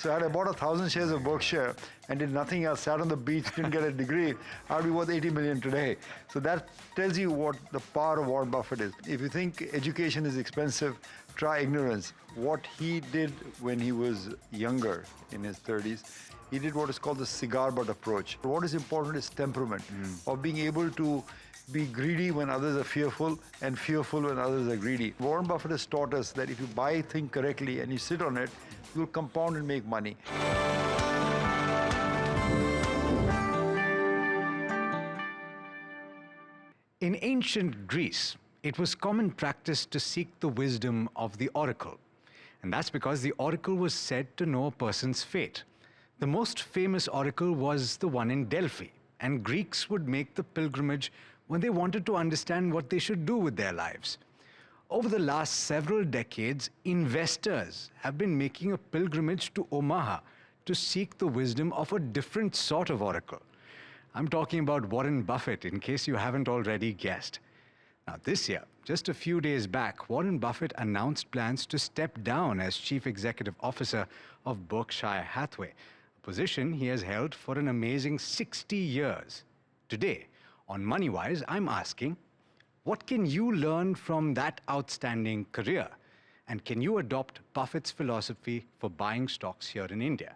So had I bought 1,000 shares of Berkshire and did nothing else, sat on the beach, didn't get a degree, I'd be worth 80 million today. So that tells you what the power of Warren Buffett is. If you think education is expensive, try ignorance. What he did when he was younger, in his 30s, he did what is called the cigar butt approach. What is important is temperament, of being able to be greedy when others are fearful and fearful when others are greedy. Warren Buffett has taught us that if you buy a thing correctly and you sit on it, you'll compound and make money. In ancient Greece, it was common practice to seek the wisdom of the oracle. And that's because the oracle was said to know a person's fate. The most famous oracle was the one in Delphi, and Greeks would make the pilgrimage when they wanted to understand what they should do with their lives. Over the last several decades, investors have been making a pilgrimage to Omaha to seek the wisdom of a different sort of oracle. I'm talking about Warren Buffett, in case you haven't already guessed. Now, this year, just a few days back, Warren Buffett announced plans to step down as Chief Executive Officer of Berkshire Hathaway, a position he has held for an amazing 60 years. Today, on MoneyWise, I'm asking, what can you learn from that outstanding career? And can you adopt Buffett's philosophy for buying stocks here in India?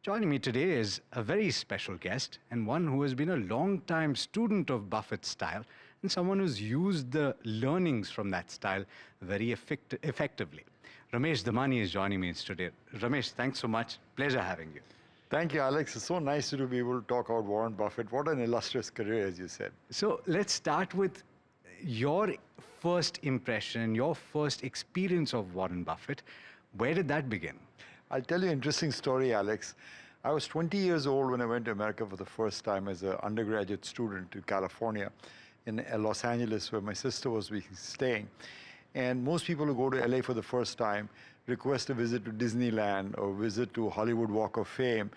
Joining me today is a very special guest and one who has been a long-time student of Buffett's style and someone who's used the learnings from that style very effectively. Ramesh Damani is joining me today. Ramesh, thanks so much. Pleasure having you. Thank you, Alex. It's so nice to be able to talk about Warren Buffett. What an illustrious career, as you said. So let's start with your first impression, your first experience of Warren Buffett. Where did that begin? I'll tell you an interesting story, Alex. I was 20 years old when I went to America for the first time as an undergraduate student to California in Los Angeles, where my sister was staying. And most people who go to LA for the first time request a visit to Disneyland or visit to Hollywood Walk of Fame.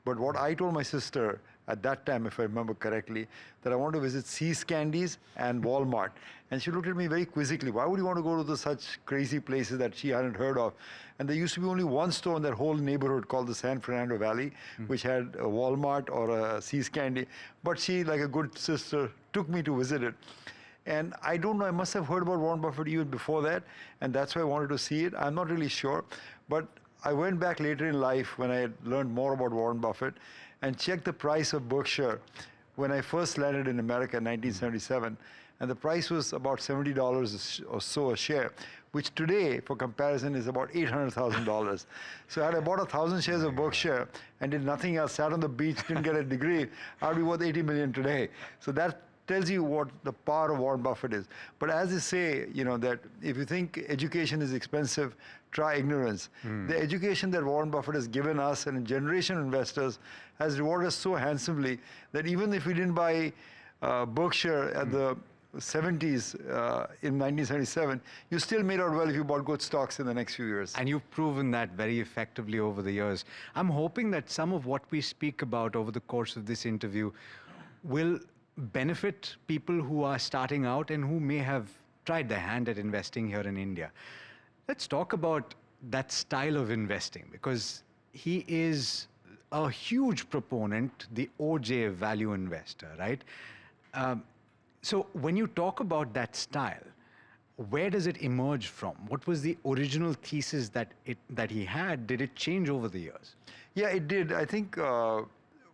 But what I told my sister at that time, if I remember correctly, that I want to visit See's Candies and Walmart. And she looked at me very quizzically. Why would you want to go to such crazy places that she hadn't heard of? And there used to be only one store in that whole neighborhood called the San Fernando Valley, which had a Walmart or a See's Candy. But she, like a good sister, took me to visit it. And I don't know, I must have heard about Warren Buffett even before that, and that's why I wanted to see it. I'm not really sure, but I went back later in life when I had learned more about Warren Buffett and checked the price of Berkshire when I first landed in America in 1977, and the price was about $70 or so a share, which today, for comparison, is about $800,000. So had I bought 1,000 shares of Berkshire and did nothing else, sat on the beach, didn't get a degree, I'd be worth 80 million today. So that tells you what the power of Warren Buffett is. But as they say, you know, that if you think education is expensive, try ignorance. The education that Warren Buffett has given us and a generation of investors has rewarded us so handsomely that even if we didn't buy Berkshire at the 70s in 1977, you still made out well if you bought good stocks in the next few years. And you've proven that very effectively over the years. I'm hoping that some of what we speak about over the course of this interview will benefit people who are starting out and who may have tried their hand at investing here in India. Let's talk about that style of investing, because he is a huge proponent, the OJ value investor, right? So when you talk about that style, where does it emerge from? What was the original thesis that he had? Did it change over the years? Yeah, it did. I think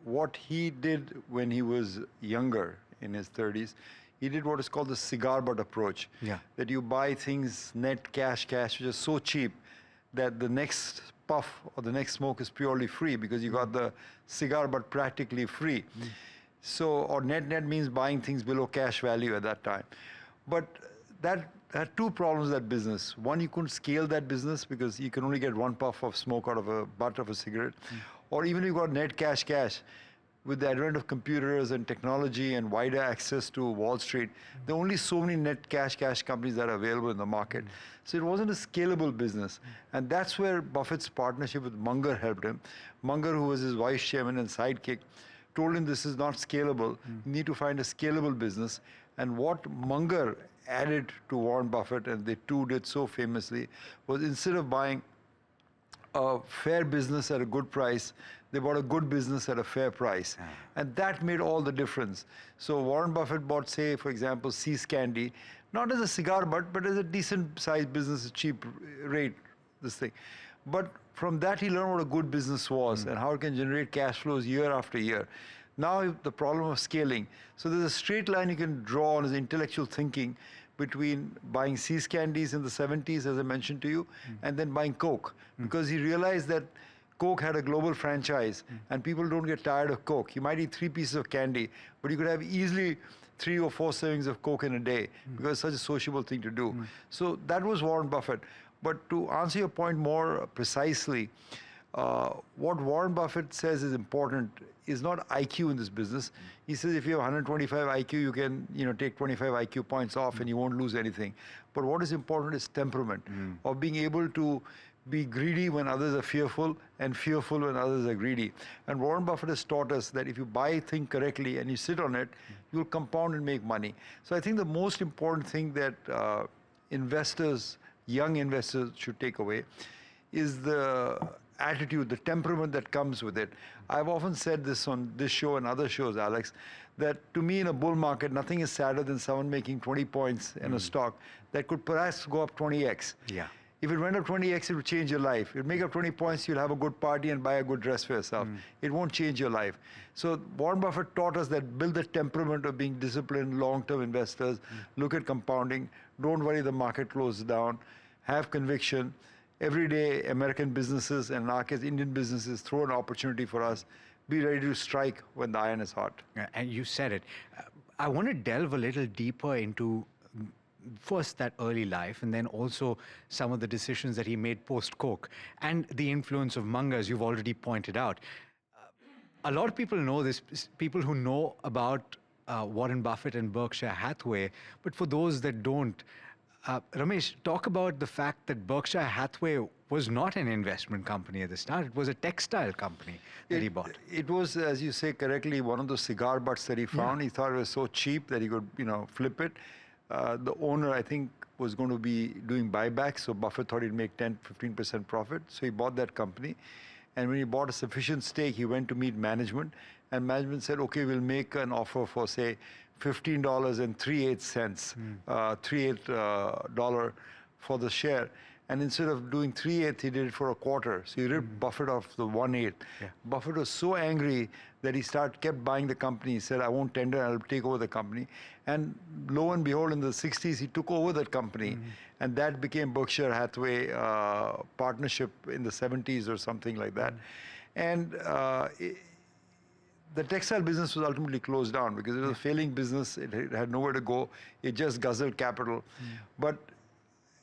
what he did when he was younger, in his 30s, he did what is called the cigar butt approach. Yeah. That you buy things net cash, which is so cheap that the next puff or the next smoke is purely free because you got the cigar butt practically free. So, or net means buying things below cash value at that time. But that had two problems, that business. One, you couldn't scale that business because you can only get one puff of smoke out of a butt of a cigarette. Or even if you got net cash, with the advent of computers and technology and wider access to Wall Street, there are only so many net cash companies that are available in the market. So it wasn't a scalable business. And that's where Buffett's partnership with Munger helped him. Munger, who was his vice chairman and sidekick, told him this is not scalable. You need to find a scalable business. And what Munger added to Warren Buffett, and they two did so famously, was instead of buying a fair business at a good price. They bought a good business at a fair price. And that made all the difference. So Warren Buffett bought, say, for example, See's Candy, not as a cigar butt, but as a decent sized business, a cheap rate, this thing. But from that, he learned what a good business was and how it can generate cash flows year after year. Now the problem of scaling. So there's a straight line you can draw on his intellectual thinking between buying See's Candies in the 70s, as I mentioned to you, and then buying Coke. Because he realized that Coke had a global franchise and people don't get tired of Coke. You might eat 3 pieces of candy, but you could have easily 3 or 4 servings of Coke in a day because it's such a sociable thing to do. So that was Warren Buffett. But to answer your point more precisely, what Warren Buffett says is important is not IQ in this business. He says if you have 125 IQ, you can take 25 IQ points off and you won't lose anything. But what is important is temperament, of being able to be greedy when others are fearful and fearful when others are greedy. And Warren Buffett has taught us that if you buy a thing correctly and you sit on it, you'll compound and make money. So I think the most important thing that investors, young investors, should take away is the attitude, the temperament that comes with it. I've often said this on this show and other shows, Alex, that to me in a bull market, nothing is sadder than someone making 20 points in a stock that could perhaps go up 20x. Yeah. If it went up 20x, it would change your life. You'd make up 20 points, you'll have a good party and buy a good dress for yourself. It won't change your life. So Warren Buffett taught us that build the temperament of being disciplined, long-term investors, look at compounding, don't worry the market closes down, have conviction. Every day, American businesses and in our case, Indian businesses throw an opportunity for us. Be ready to strike when the iron is hot. And you said it. I want to delve a little deeper into first that early life and then also some of the decisions that he made post-Coke and the influence of Munger, as you've already pointed out. A lot of people know this, people who know about Warren Buffett and Berkshire Hathaway, but for those that don't, Ramesh, talk about the fact that Berkshire Hathaway was not an investment company at the start. It was a textile company that he bought. It was, as you say correctly, one of those cigar butts that he found. He thought it was so cheap that he could, flip it. The owner, I think, was going to be doing buybacks, so Buffett thought he'd make 10-15% profit. So he bought that company. And when he bought a sufficient stake, he went to meet management. And management said, okay, we'll make an offer for, say, $15.38 dollar for the share. And instead of doing 3/8, he did it for a quarter. So he ripped Buffett off the 1/8. Buffett was so angry that he kept buying the company. He said, I won't tender, I'll take over the company. And lo and behold, in the 60s, he took over that company. And that became Berkshire Hathaway partnership in the 70s or something like that. And the textile business was ultimately closed down because it was a failing business. It had nowhere to go. It just guzzled capital. But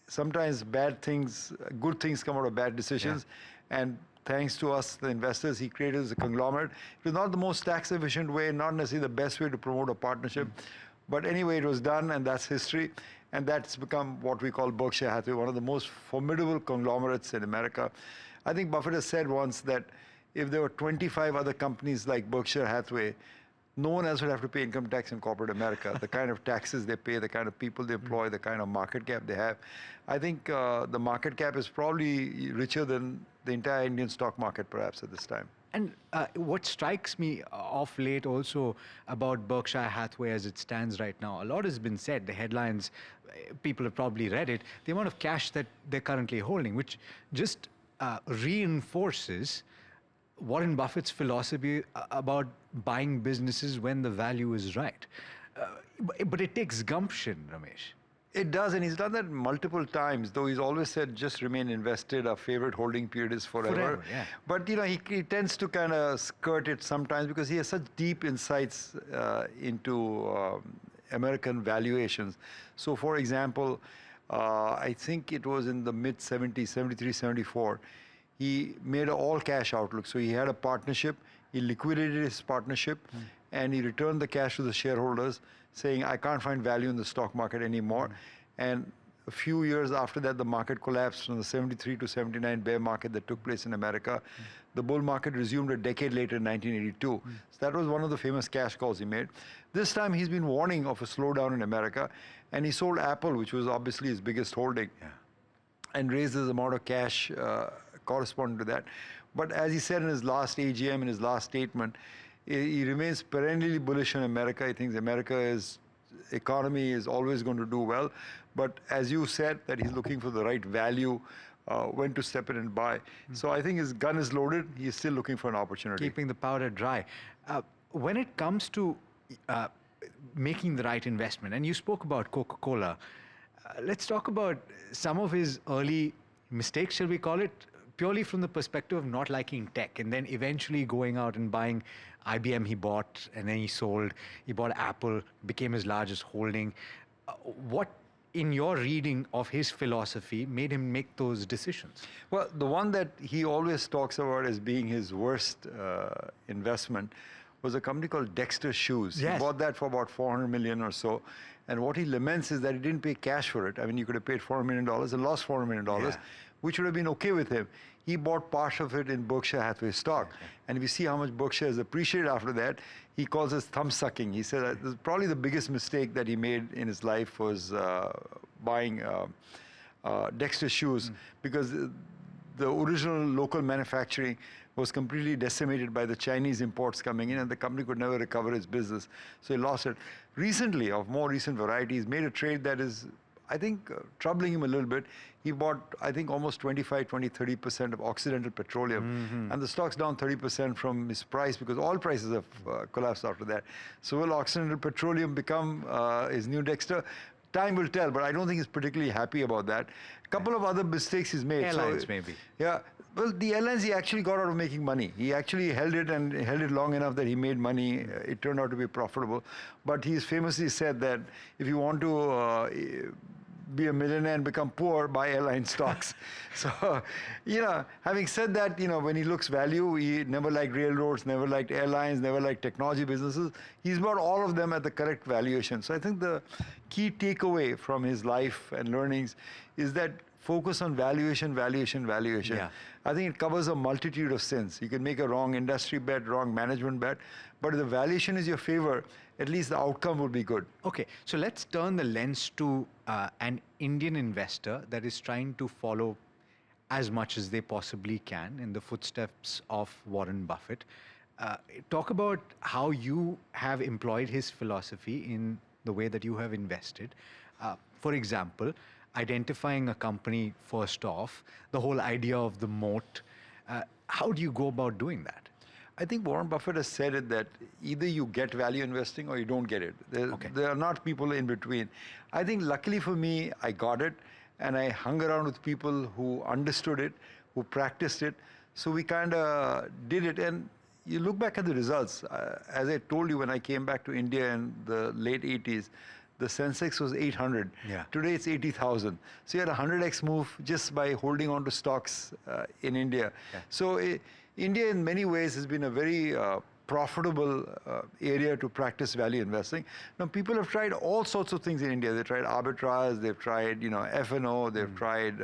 sometimes good things come out of bad decisions. And thanks to us, the investors, he created a conglomerate. It was not the most tax efficient way, not necessarily the best way to promote a partnership. But anyway, it was done, and that's history. And that's become what we call Berkshire Hathaway, one of the most formidable conglomerates in America. I think Buffett has said once that if there were 25 other companies like Berkshire Hathaway, no one else would have to pay income tax in corporate America. The kind of taxes they pay, the kind of people they employ, the kind of market cap they have. I think the market cap is probably richer than the entire Indian stock market perhaps at this time. And what strikes me off late also about Berkshire Hathaway as it stands right now, a lot has been said. The headlines, people have probably read it, the amount of cash that they're currently holding, which just reinforces Warren Buffett's philosophy about buying businesses when the value is right. But it takes gumption, Ramesh. It does, and he's done that multiple times, though he's always said just remain invested. Our favorite holding period is forever. But he tends to kind of skirt it sometimes because he has such deep insights into American valuations. So for example, I think it was in the mid-70s, 73, 74, he made an all-cash outlook. So he had a partnership, he liquidated his partnership, and he returned the cash to the shareholders, saying, I can't find value in the stock market anymore. And a few years after that, the market collapsed from the 73 to 79 bear market that took place in America. The bull market resumed a decade later in 1982. So that was one of the famous cash calls he made. This time, he's been warning of a slowdown in America, and he sold Apple, which was obviously his biggest holding, and raised this amount of cash corresponding to that. But as he said in his last AGM, in his last statement, he remains perennially bullish on America. He thinks America's economy is always going to do well. But as you said, that he's looking for the right value, when to step in and buy. So I think his gun is loaded. He's still looking for an opportunity. Keeping the powder dry. When it comes to making the right investment, and you spoke about Coca-Cola, let's talk about some of his early mistakes, shall we call it, purely from the perspective of not liking tech, and then eventually going out and buying IBM he bought, and then he sold. He bought Apple, became his largest holding. What, in your reading of his philosophy, made him make those decisions? Well, the one that he always talks about as being his worst investment was a company called Dexter Shoes. Yes. He bought that for about $400 million or so. And what he laments is that he didn't pay cash for it. I mean, you could have paid $400 million and lost $400 million, Yeah. which would have been okay with him. He bought part of it in Berkshire Hathaway stock. And if you see how much Berkshire has appreciated after that, he calls it thumb sucking. He said that probably the biggest mistake that he made in his life was buying Dexter Shoes, because the original local manufacturing was completely decimated by the Chinese imports coming in, and the company could never recover its business. So he lost it. Recently, of more recent variety, he's made a trade that is, I think, troubling him a little bit. He bought, I think, almost 25, 20, 30% of Occidental Petroleum. And the stock's down 30% from his price because oil prices have collapsed after that. So will Occidental Petroleum become his new Dexter? Time will tell, but I don't think he's particularly happy about that. A couple of other mistakes he's made. Airlines, maybe. Yeah. Well, the airlines, he actually got out of making money. He actually held it and held it long enough that he made money. It turned out to be profitable. But he's famously said that if you want to be a millionaire and become poor, buy airline stocks. So, having said that, when he looks value, he never liked railroads, never liked airlines, never liked technology businesses. He's bought all of them at the correct valuation. So I think the key takeaway from his life and learnings is that focus on valuation, valuation, valuation. Yeah. I think it covers a multitude of sins. You can make a wrong industry bet, wrong management bet, but if the valuation is your favor, at least the outcome will be good. Okay, so let's turn the lens to an Indian investor that is trying to follow as much as they possibly can in the footsteps of Warren Buffett. Talk about how you have employed his philosophy in the way that you have invested. For example, identifying a company first off, the whole idea of the moat. How do you go about doing that? I think Warren Buffett has said it that either you get value investing or you don't get it. There are not people in between. I think luckily for me, I got it, and I hung around with people who understood it, who practiced it. So we kind of did it. And you look back at the results. As I told you, when I came back to India in the late 80s, the Sensex was 800. Yeah. Today it's 80,000. So you had a 100x move just by holding on to stocks in India. Yeah. So India in many ways has been a very profitable area to practice value investing. Now people have tried all sorts of things in India. They've tried arbitrage, they've tried F&O, they've tried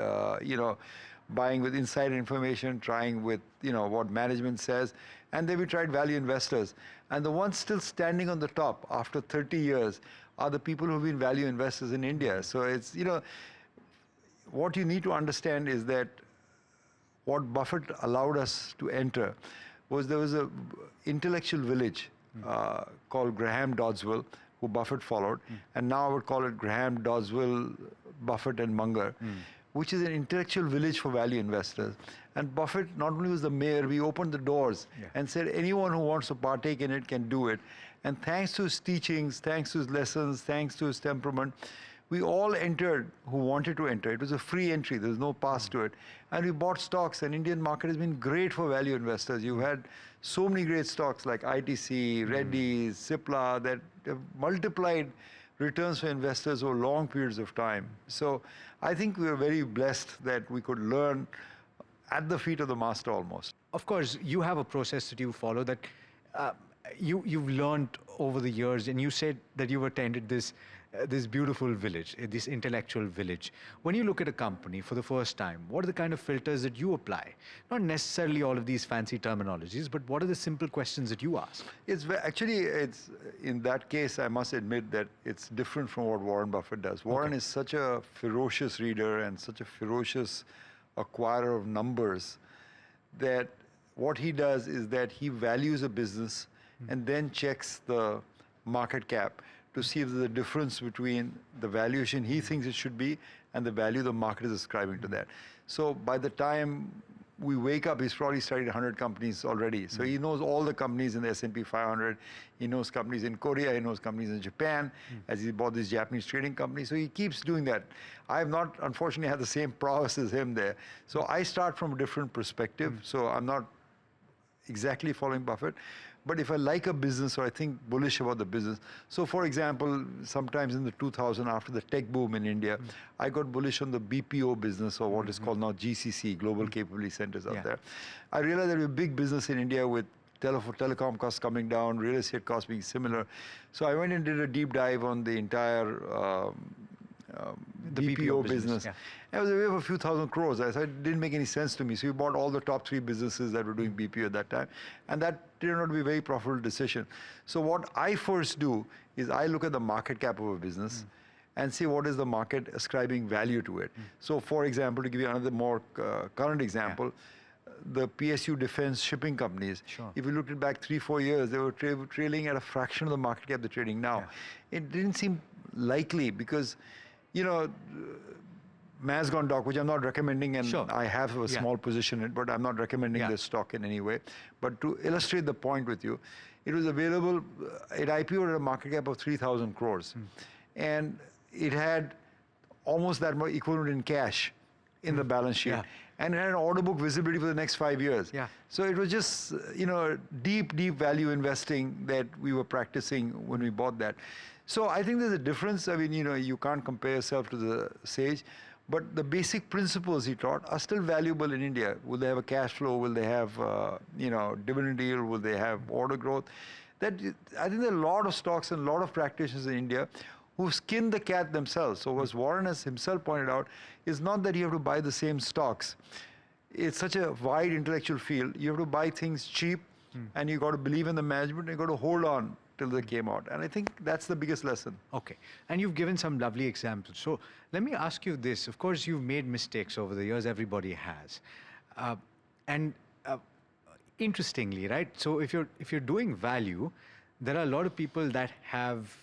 buying with insider information, trying with what management says, and they've tried value investors. And the ones still standing on the top after 30 years are the people who've been value investors in India. So it's, what you need to understand is that what Buffett allowed us to enter was there was a intellectual village called Graham Doddsville, who Buffett followed, and now I would call it Graham Doddsville, Buffett and Munger, which is an intellectual village for value investors. And Buffett not only was the mayor, we opened the doors and said anyone who wants to partake in it can do it. And thanks to his teachings, thanks to his lessons, thanks to his temperament, we all entered who wanted to enter. It was a free entry. There's no pass to it. And we bought stocks, and Indian market has been great for value investors. You've had so many great stocks like ITC, Reddy's, Cipla that have multiplied returns for investors over long periods of time. So I think we are very blessed that we could learn at the feet of the master almost. Of course, you have a process that you follow that you've learned over the years, and you said that you've attended this beautiful village, this intellectual village. When you look at a company for the first time, what are the kind of filters that you apply? Not necessarily all of these fancy terminologies, but what are the simple questions that you ask? It's in that case, I must admit that it's different from what Warren Buffett does. Warren is such a ferocious reader and such a ferocious acquirer of numbers, that what he does is that he values a business and then checks the market cap to see if there's a difference between the valuation he thinks it should be and the value the market is ascribing to that. So by the time we wake up, he's probably studied 100 companies already. So he knows all the companies in the S&P 500. He knows companies in Korea. He knows companies in Japan, as he bought this Japanese trading company. So he keeps doing that. I have not, unfortunately, had the same prowess as him there. So I start from a different perspective. So I'm not exactly following Buffett. But if I like a business or I think bullish about the business, so for example, sometimes in the 2000, after the tech boom in India, I got bullish on the BPO business, or what is called now GCC, Global Capability Centers out there. I realized that we have a big business in India with telecom costs coming down, real estate costs being similar. So I went and did a deep dive on the entire the BPO business. It was a way of a few thousand crores. I thought it didn't make any sense to me. So we bought all the top 3 businesses that were doing BPO at that time. And that turned out to be a very profitable decision. So what I first do is I look at the market cap of a business and see what is the market ascribing value to it. So for example, to give you another more current example, the PSU defense shipping companies, if you looked at back 3-4 years, they were trailing at a fraction of the market cap they're trading now. It didn't seem likely because, you know, Mazgon Dock, which I'm not recommending, and I have a small position in it, but I'm not recommending this stock in any way. But to illustrate the point with you, it was available, it IPO'd at a market cap of 3,000 crores. And it had almost that much equivalent in cash in the balance sheet. And it had an order book visibility for the next 5 years. So it was just, you know, deep value investing that we were practicing when we bought that. So I think there's a difference. I mean, you know, you can't compare yourself to the sage, but the basic principles he taught are still valuable in India. Will they have a cash flow? Will they have, you know, dividend yield? Will they have order growth? That, I think there are a lot of stocks and a lot of practitioners in India who skin the cat themselves. So as Warren has himself pointed out, it's not that you have to buy the same stocks. It's such a wide intellectual field. You have to buy things cheap, and you got to believe in the management, and you got to hold on till they came out. And I think that's the biggest lesson. Okay. And you've given some lovely examples. So let me ask you this. Of course, you've made mistakes over the years. Everybody has. Interestingly, right? So if you're doing value, there are a lot of people that have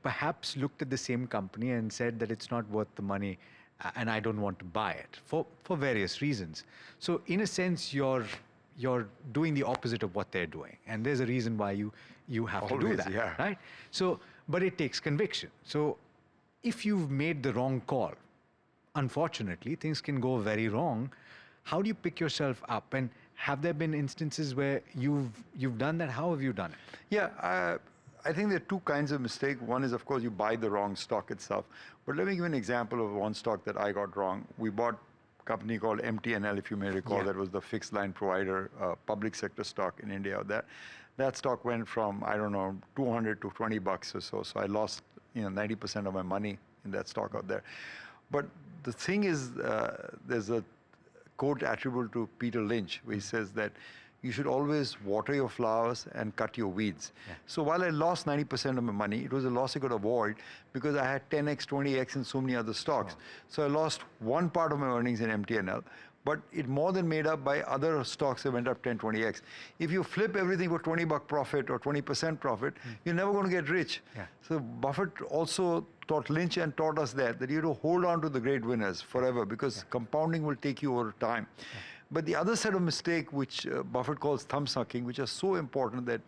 perhaps looked at the same company and said that it's not worth the money and I don't want to buy it for various reasons. So in a sense, you're doing the opposite of what they're doing. And there's a reason why you have to do that, right? So, but it takes conviction. So if you've made the wrong call, unfortunately, things can go very wrong. How do you pick yourself up? And have there been instances where you've done that? How have you done it? Yeah, I think there are 2 kinds of mistake. One is, of course, you buy the wrong stock itself. But let me give you an example of one stock that I got wrong. We bought a company called MTNL, if you may recall. That was the fixed line provider, public sector stock in India. That stock went from, I don't know, 200 to 20 bucks or so. So I lost, you know, 90% of my money in that stock out there. But the thing is, there's a quote attributable to Peter Lynch, where he says that you should always water your flowers and cut your weeds. So while I lost 90% of my money, it was a loss I could avoid because I had 10x, 20x in so many other stocks. So I lost one part of my earnings in MTNL, but it more than made up by other stocks that went up 10, 20x. If you flip everything for 20 buck profit or 20% profit, you're never going to get rich. So Buffett also taught Lynch and taught us that you have to hold on to the great winners forever because compounding will take you over time. But the other set of mistake, which Buffett calls thumb sucking, which are so important that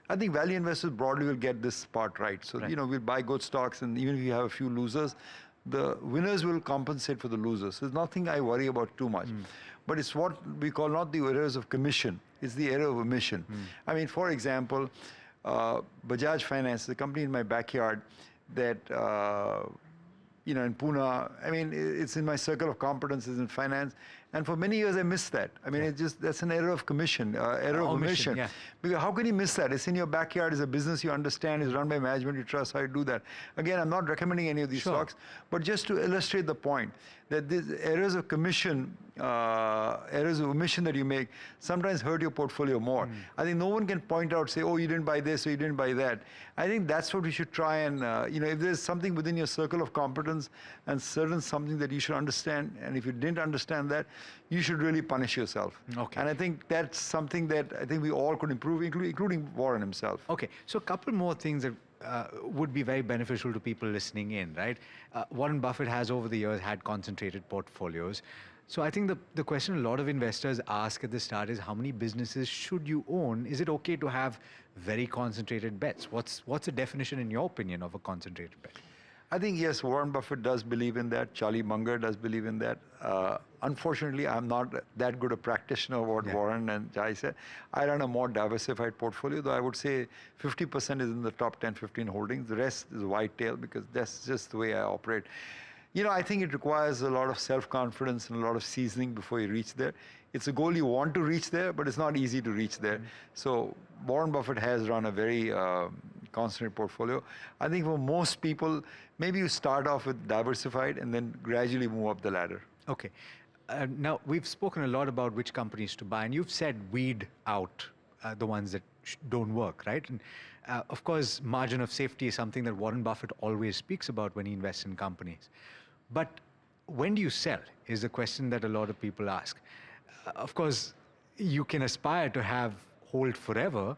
I think value investors broadly will get this part right. So, you know, we'll buy good stocks, and even if you have a few losers, the winners will compensate for the losers. So there's nothing I worry about too much. But it's what we call not the errors of commission, it's the error of omission. I mean, for example, Bajaj Finance, the company in my backyard that, you know, in Pune, I mean, it's in my circle of competences in finance. And for many years, I missed that. I mean, it's just, that's an error of commission, error of omission. Because how can you miss that? It's in your backyard, it's a business you understand, it's run by management you trust, how you do that. Again, I'm not recommending any of these stocks, but just to illustrate the point that these errors of commission, errors of omission that you make sometimes hurt your portfolio more. I think no one can point out, say, oh, you didn't buy this or you didn't buy that. I think that's what we should try and, you know, if there's something within your circle of competence and certain something that you should understand, and if you didn't understand that, you should really punish yourself. Okay. And I think that's something that I think we all could improve, including Warren himself. Okay, so a couple more things that would be very beneficial to people listening in, right? Warren Buffett has over the years had concentrated portfolios. So I think the question a lot of investors ask at the start is, how many businesses should you own? Is it okay to have very concentrated bets? What's the definition, in your opinion, of a concentrated bet? I think, yes, Warren Buffett does believe in that. Charlie Munger does believe in that. Unfortunately, I'm not that good a practitioner of what Warren and Jai said. I run a more diversified portfolio, though I would say 50% is in the top 10, 15 holdings. The rest is white tail, because that's just the way I operate. You know, I think it requires a lot of self-confidence and a lot of seasoning before you reach there. It's a goal you want to reach there, but it's not easy to reach there. So Warren Buffett has run a very concentrated portfolio. I think for most people, maybe you start off with diversified and then gradually move up the ladder. Okay. Now, we've spoken a lot about which companies to buy, and you've said weed out the ones that don't work, right? And of course, margin of safety is something that Warren Buffett always speaks about when he invests in companies. But when do you sell is the question that a lot of people ask. Of course, you can aspire to hold forever,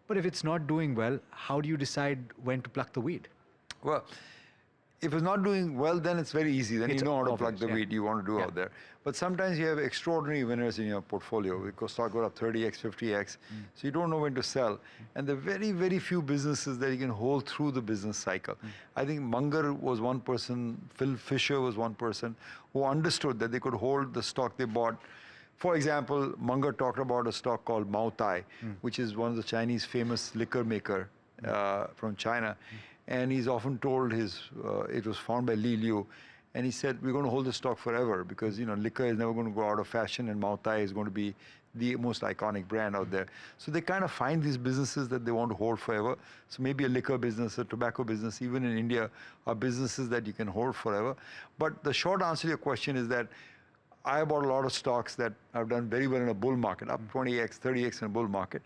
but if it's not doing well, how do you decide when to pluck the weed? Well, if it's not doing well, then it's very easy. Then you know how to pluck the weed you want to do out there. But sometimes you have extraordinary winners in your portfolio, because stock goes up 30x, 50x. So you don't know when to sell. And there are very, very few businesses that you can hold through the business cycle. I think Munger was one person, Phil Fisher was one person who understood that they could hold the stock they bought. For example, Munger talked about a stock called Maotai, which is one of the Chinese famous liquor maker from China. And he's often told it was founded by Li Liu. And he said, we're going to hold the stock forever, because, you know, liquor is never going to go out of fashion, and Maotai is going to be the most iconic brand out there. So they kind of find these businesses that they want to hold forever. So maybe a liquor business, a tobacco business, even in India, are businesses that you can hold forever. But the short answer to your question is that I bought a lot of stocks that have done very well in a bull market, up 20x, 30x in a bull market.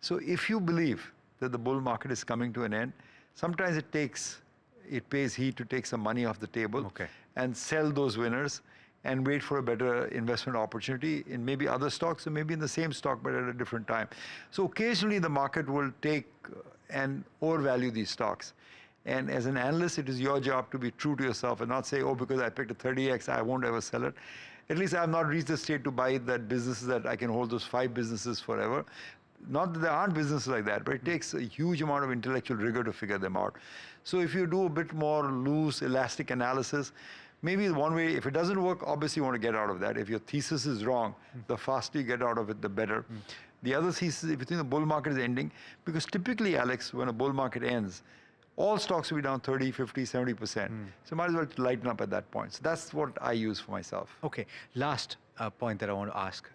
So if you believe that the bull market is coming to an end, sometimes it pays heed to take some money off the table and sell those winners and wait for a better investment opportunity in maybe other stocks, or maybe in the same stock but at a different time. So occasionally the market will take and overvalue these stocks. And as an analyst, it is your job to be true to yourself and not say, oh, because I picked a 30x, I won't ever sell it. At least I have not reached the state to buy that businesses that I can hold those 5 businesses forever. Not that there aren't businesses like that, but it takes a huge amount of intellectual rigor to figure them out. So if you do a bit more loose, elastic analysis, maybe one way, if it doesn't work, obviously you want to get out of that. If your thesis is wrong, the faster you get out of it, the better. The other thesis, if you think the bull market is ending, because typically, Alex, when a bull market ends, all stocks will be down 30, 50, 70%. So might as well lighten up at that point. So that's what I use for myself. Okay, last point that I want to ask.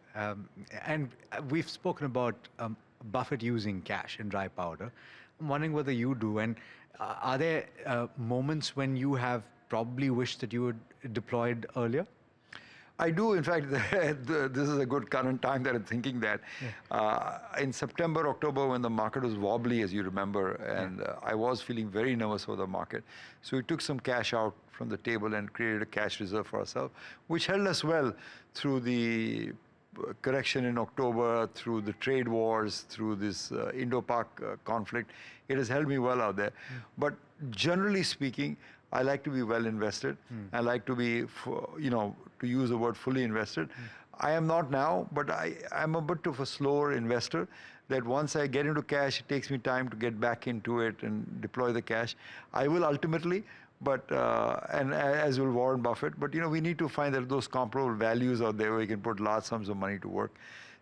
And we've spoken about Buffett using cash and dry powder. I'm wondering whether you do. And are there moments when you have probably wished that you had deployed earlier? I do. In fact, this is a good current time that I'm thinking that. In September, October, when the market was wobbly, as you remember, and I was feeling very nervous for the market. So we took some cash out from the table and created a cash reserve for ourselves, which held us well through the correction in October, through the trade wars, through this Indo-Pak conflict. It has held me well out there. But generally speaking, I like to be well invested. I like to be, to use the word fully invested. I am not now, but I'm a bit of a slower investor, that once I get into cash, it takes me time to get back into it and deploy the cash. I will ultimately, but and as will Warren Buffett. But we need to find that those comparable values out there where you can put large sums of money to work.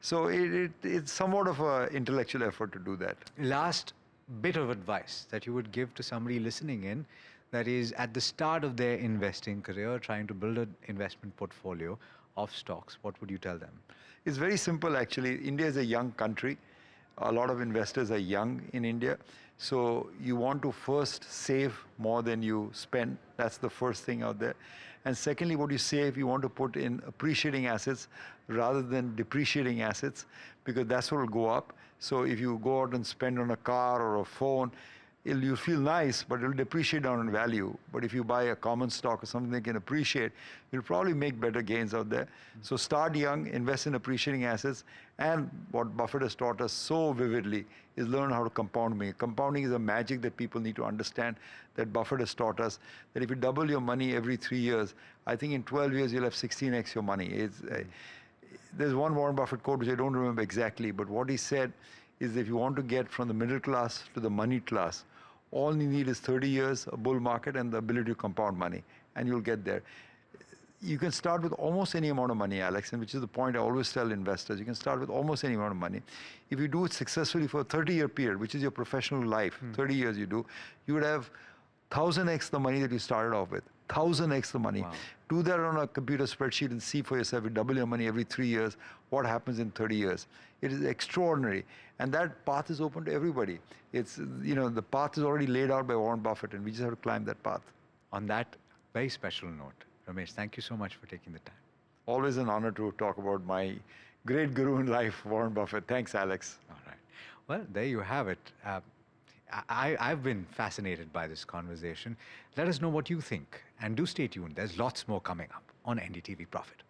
So it's somewhat of an intellectual effort to do that. Last bit of advice that you would give to somebody listening in that is at the start of their investing career, trying to build an investment portfolio of stocks, what would you tell them? It's very simple, actually. India is a young country. A lot of investors are young in India. So you want to first save more than you spend. That's the first thing out there. And secondly, what you save, you want to put in appreciating assets rather than depreciating assets, because that's what will go up. So if you go out and spend on a car or a phone, you'll feel nice, but it'll depreciate down in value. But if you buy a common stock or something that can appreciate, you'll probably make better gains out there. So start young, invest in appreciating assets, and what Buffett has taught us so vividly is learn how to compound money. Compounding is a magic that people need to understand, that Buffett has taught us, that if you double your money every 3 years, I think in 12 years you'll have 16x your money. There's one Warren Buffett quote which I don't remember exactly, but what he said is if you want to get from the middle class to the money class, all you need is 30 years, a bull market, and the ability to compound money, and you'll get there. You can start with almost any amount of money, Alex, and which is the point I always tell investors. You can start with almost any amount of money. If you do it successfully for a 30-year period, which is your professional life, 30 years you would have 1000x the money that you started off with. 1000x the money. Wow. Do that on a computer spreadsheet and see for yourself. You double your money every 3 years. What happens in 30 years? It is extraordinary, and that path is open to everybody. It's the path is already laid out by Warren Buffett, and we just have to climb that path. On that very special note, Ramesh, thank you so much for taking the time. Always an honor to talk about my great guru in life, Warren Buffett. Thanks, Alex. All right. Well, there you have it. I've been fascinated by this conversation. Let us know what you think, and do stay tuned. There's lots more coming up on NDTV Profit.